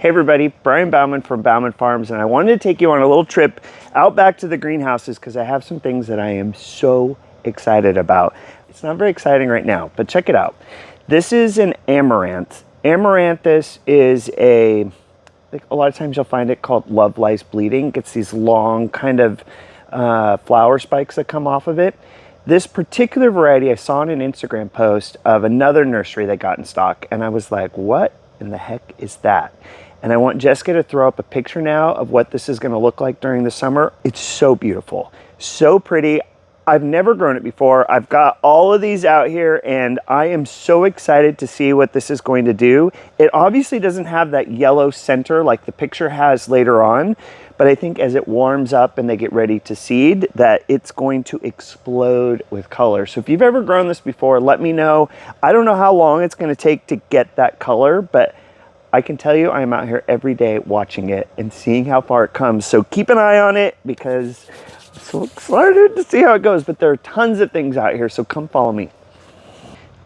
Hey everybody, Brian Bauman from Bauman Farms, and I wanted to take you on a little trip out back to the greenhouses because I have some things that I am so excited about. It's not very exciting right now, but check it out. This is an amaranth. Amaranthus is a lot of times you'll find it called love lies bleeding. It gets these long kind of flower spikes that come off of it. This particular variety, I saw in an Instagram post of another nursery that got in stock, and I was like, what in the heck is that? And I want Jessica to throw up a picture now of what this is going to look like during the summer. It's so beautiful, so pretty. I've never grown it before. I've got all of these out here and I am so excited to see what this is going to do. It obviously doesn't have that yellow center like the picture has later on, but I think as it warms up and they get ready to seed, that it's going to explode with color. So if you've ever grown this before, let me know. I don't know how long it's going to take to get that color, but I can tell you I'm out here every day watching it and seeing how far it comes. So keep an eye on it because I'm so excited to see how it goes. But there are tons of things out here, so come follow me.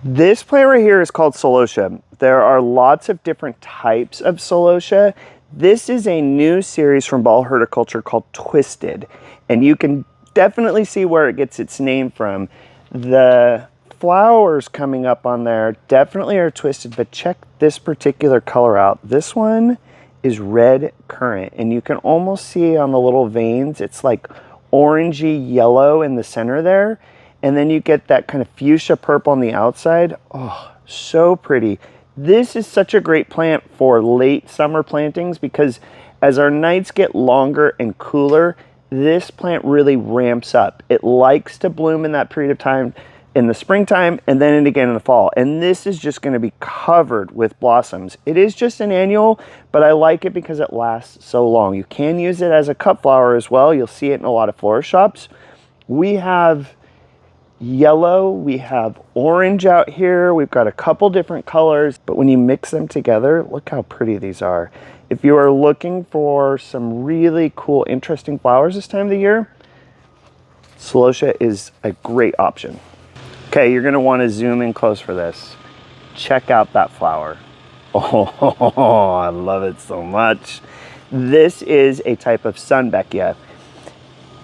This plant right here is called Solosia. There are lots of different types of Solosia. This is a new series from Ball Horticulture called Twisted. And you can definitely see where it gets its name from. The flowers coming up on there definitely are twisted, but check this particular color out. This one is red currant, and you can almost see on the little veins, it's like orangey yellow in the center there, and then you get that kind of fuchsia purple on the outside. Oh, so pretty. This is such a great plant for late summer plantings because as our nights get longer and cooler, this plant really ramps up. It likes to bloom in that period of time in the springtime and then again in the fall. And this is just going to be covered with blossoms. It is just an annual, but I like it because it lasts so long. You can use it as a cut flower as well. You'll see it in a lot of florist shops. We have yellow, we have orange out here. We've got a couple different colors, but when you mix them together, look how pretty these are. If you are looking for some really cool, interesting flowers this time of the year, Solosia is a great option. Okay, you're gonna wanna zoom in close for this. Check out that flower. Oh, I love it so much. This is a type of Rudebeckia.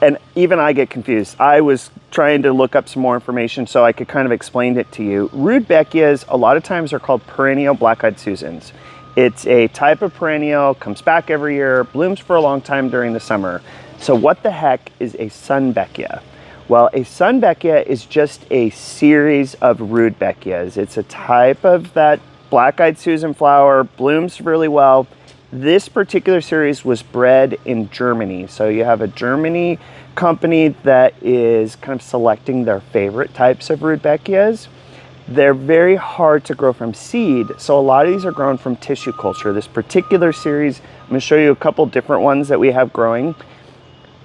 And even I get confused. I was trying to look up some more information so I could kind of explain it to you. Rudebeckias, a lot of times are called perennial black-eyed Susans. It's a type of perennial, comes back every year, blooms for a long time during the summer. So what the heck is a Rudebeckia? Well, a Rudebeckia is just a series of Rudebeckias. It's a type of that black-eyed Susan flower, blooms really well. This particular series was bred in Germany. So you have a Germany company that is kind of selecting their favorite types of Rudebeckias. They're very hard to grow from seed, so a lot of these are grown from tissue culture. This particular series, I'm going to show you a couple different ones that we have growing.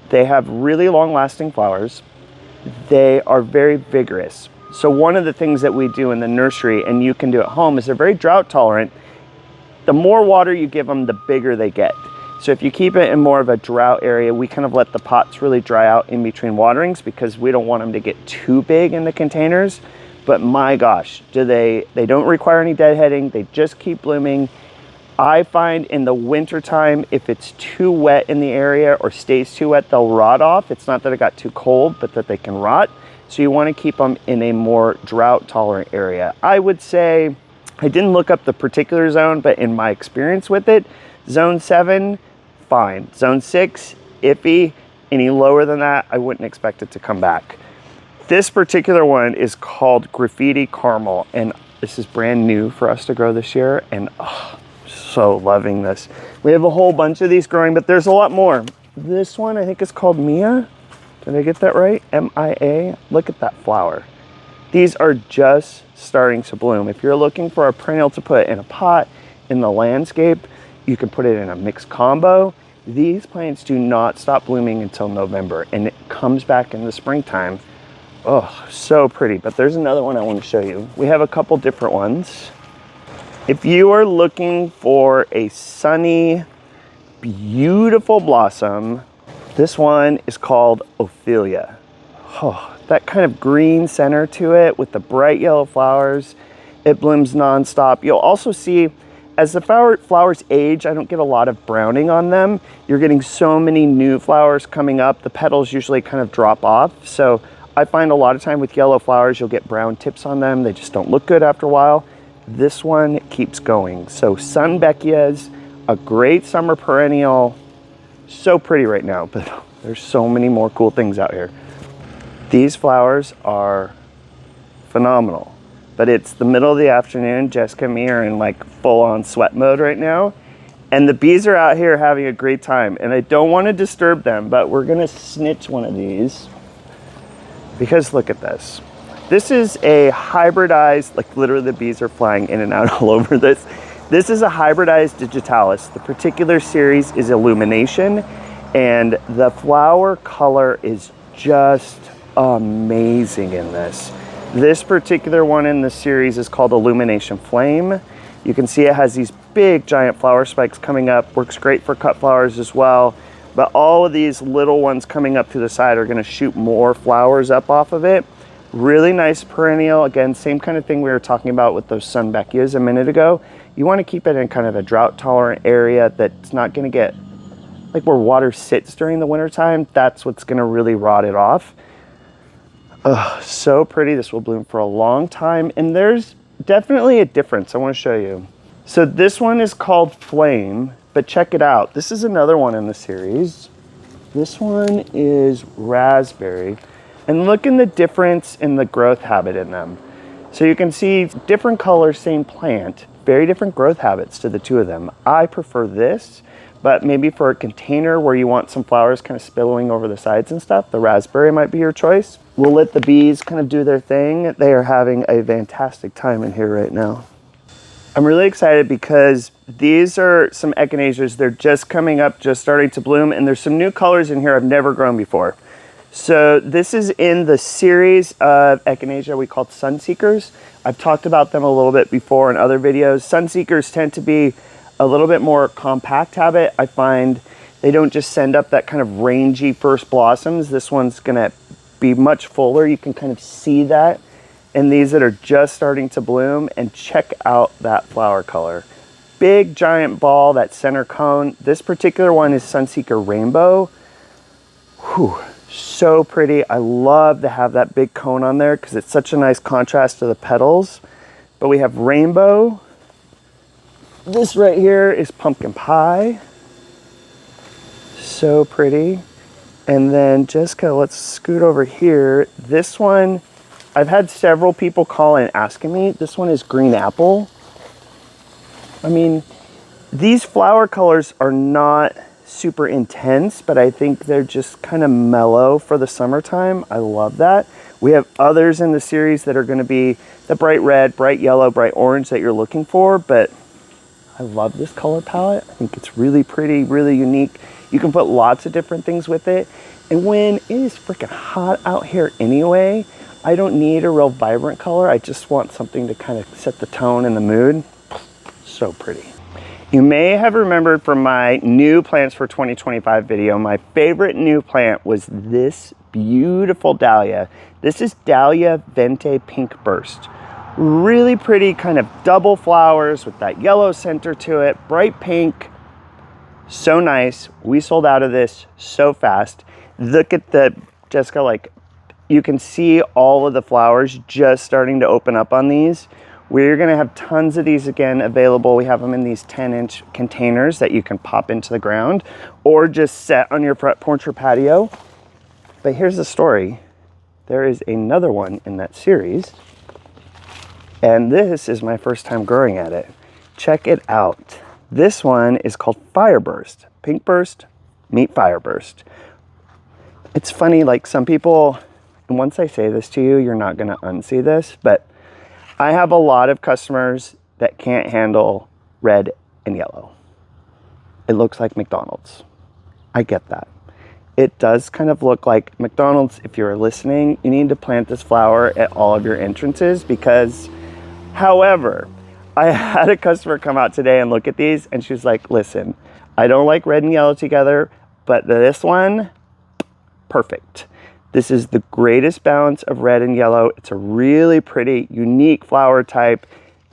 They have really long-lasting flowers. They are very vigorous. So one of the things that we do in the nursery, and you can do at home, is they're very drought tolerant. The more water you give them, the bigger they get. So if you keep it in more of a drought area, we kind of let the pots really dry out in between waterings because we don't want them to get too big in the containers. But my gosh, they don't require any deadheading. They just keep blooming. I find in the winter time, if it's too wet in the area or stays too wet, they'll rot off. It's not that it got too cold, but that they can rot. So you want to keep them in a more drought tolerant area. I would say, I didn't look up the particular zone, but in my experience with it, zone 7, fine. Zone 6, iffy. Any lower than that, I wouldn't expect it to come back. This particular one is called Graffiti Caramel, and this is brand new for us to grow this year, and oh, so loving this. We have a whole bunch of these growing, but there's a lot more. This one I think is called Mia. Did I get that right? M-I-A. Look at that flower. These are just starting to bloom. If you're looking for a perennial to put in a pot in the landscape, you can put it in a mixed combo. These plants do not stop blooming until November, and it comes back in the springtime. Oh, so pretty. But there's another one I want to show you. We have a couple different ones. If you are looking for a sunny, beautiful blossom, this one is called Oilia. Oh, that kind of green center to it with the bright yellow flowers. It blooms nonstop. You'll also see as the flowers age, I don't get a lot of browning on them. You're getting so many new flowers coming up. The petals usually kind of drop off. So I find a lot of time with yellow flowers, you'll get brown tips on them. They just don't look good after a while. This one keeps going. So Sunseeker's a great summer perennial. So pretty right now, but there's so many more cool things out here. These flowers are phenomenal. But it's the middle of the afternoon. Jessica and me are in like full on sweat mode right now. And the bees are out here having a great time. And I don't want to disturb them, but we're gonna snitch one of these. Because look at this. This is a hybridized, like literally the bees are flying in and out all over this. This is a hybridized digitalis. The particular series is Illumination. And the flower color is just amazing in this. This particular one in the series is called Illumination Flame. You can see it has these big giant flower spikes coming up. Works great for cut flowers as well. But all of these little ones coming up to the side are going to shoot more flowers up off of it. Really nice perennial. Again, same kind of thing we were talking about with those Sunbeckias a minute ago. You want to keep it in kind of a drought tolerant area that's not going to get like where water sits during the wintertime. That's what's going to really rot it off. Oh, so pretty. This will bloom for a long time. And there's definitely a difference. I want to show you. So this one is called Flame, but check it out. This is another one in the series. This one is Raspberry. And look in the difference in the growth habit in them. So you can see different colors, same plant, very different growth habits to the two of them. I prefer this, but maybe for a container where you want some flowers kind of spilling over the sides and stuff, the Raspberry might be your choice. We'll let the bees kind of do their thing. They are having a fantastic time in here right now. I'm really excited because these are some echinaceas. They're just coming up, just starting to bloom, and there's some new colors in here I've never grown before. So this is in the series of echinacea we call Sunseekers. I've talked about them a little bit before in other videos. Sunseekers tend to be a little bit more compact habit. I find they don't just send up that kind of rangy first blossoms. This one's gonna be much fuller. You can kind of see that in these that are just starting to bloom. And check out that flower color. Big giant ball, that center cone. This particular one is Sunseeker Rainbow. Whew, so pretty. I love to have that big cone on there because it's such a nice contrast to the petals. But we have Rainbow. This right here is Pumpkin Pie. So pretty. And then Jessica, let's scoot over here. This one, I've had several people call and asking me. This one is Green Apple. I mean, these flower colors are not super intense, but I think they're just kind of mellow for the summertime. I love that. We have others in the series that are going to be the bright red, bright yellow, bright orange that you're looking for, but I love this color palette. I think it's really pretty, really unique. You can put lots of different things with it. And when it is freaking hot out here anyway, I don't need a real vibrant color. I just want something to kind of set the tone and the mood. So pretty. You may have remembered from my new plants for 2025 video, my favorite new plant was this beautiful Dalia. This is Dalia Vente Pink Burst. Really pretty, kind of double flowers with that yellow center to it, bright pink. So nice. We sold out of this so fast. Look at the, Jessica, like you can see all of the flowers just starting to open up on these. We're gonna have tons of these again available. We have them in these 10-inch containers that you can pop into the ground or just set on your front porch or patio. But here's the story. There is another one in that series. And this is my first time growing at it. Check it out. This one is called Fireburst. Pink Burst, meet Fireburst. It's funny, like some people, and once I say this to you, you're not gonna unsee this, but I have a lot of customers that can't handle red and yellow. It looks like McDonald's. I get that. It does kind of look like McDonald's. If you're listening, you need to plant this flower at all of your entrances because, however, I had a customer come out today and look at these and she was like, listen, I don't like red and yellow together, but this one, perfect. This is the greatest balance of red and yellow. It's a really pretty, unique flower type.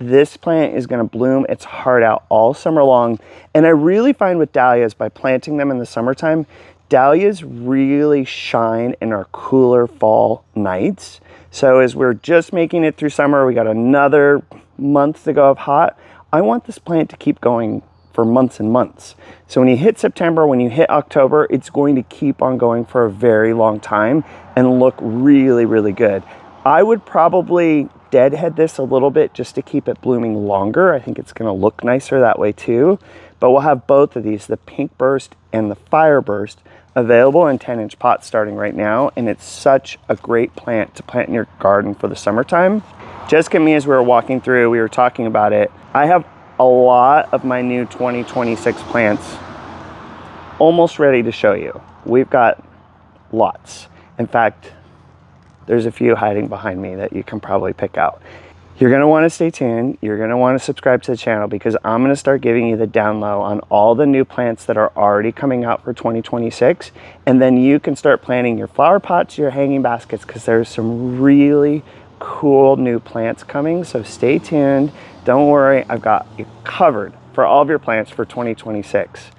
this plant is going to bloom its heart out all summer long. And I really find with dahlias, by planting them in the summertime, dahlias really shine in our cooler fall nights. So as we're just making it through summer, we got another month to go of hot. I want this plant to keep going for months and months. So when you hit September, when you hit October, it's going to keep on going for a very long time and look really, really good. I would probably deadhead this a little bit just to keep it blooming longer. I think it's going to look nicer that way too. But we'll have both of these, the pink burst and the fire burst, available in 10-inch pots starting right now. And it's such a great plant to plant in your garden for the summertime. Jessica and me, as we were walking through, we were talking about it. I have a lot of my new 2026 plants almost ready to show you. We've got lots. In fact, there's a few hiding behind me that you can probably pick out. You're going to want to stay tuned. You're going to want to subscribe to the channel, because I'm going to start giving you the down low on all the new plants that are already coming out for 2026. And then you can start planting your flower pots, your hanging baskets, because there's some really cool new plants coming. So stay tuned. Don't worry, I've got you covered for all of your plants for 2026.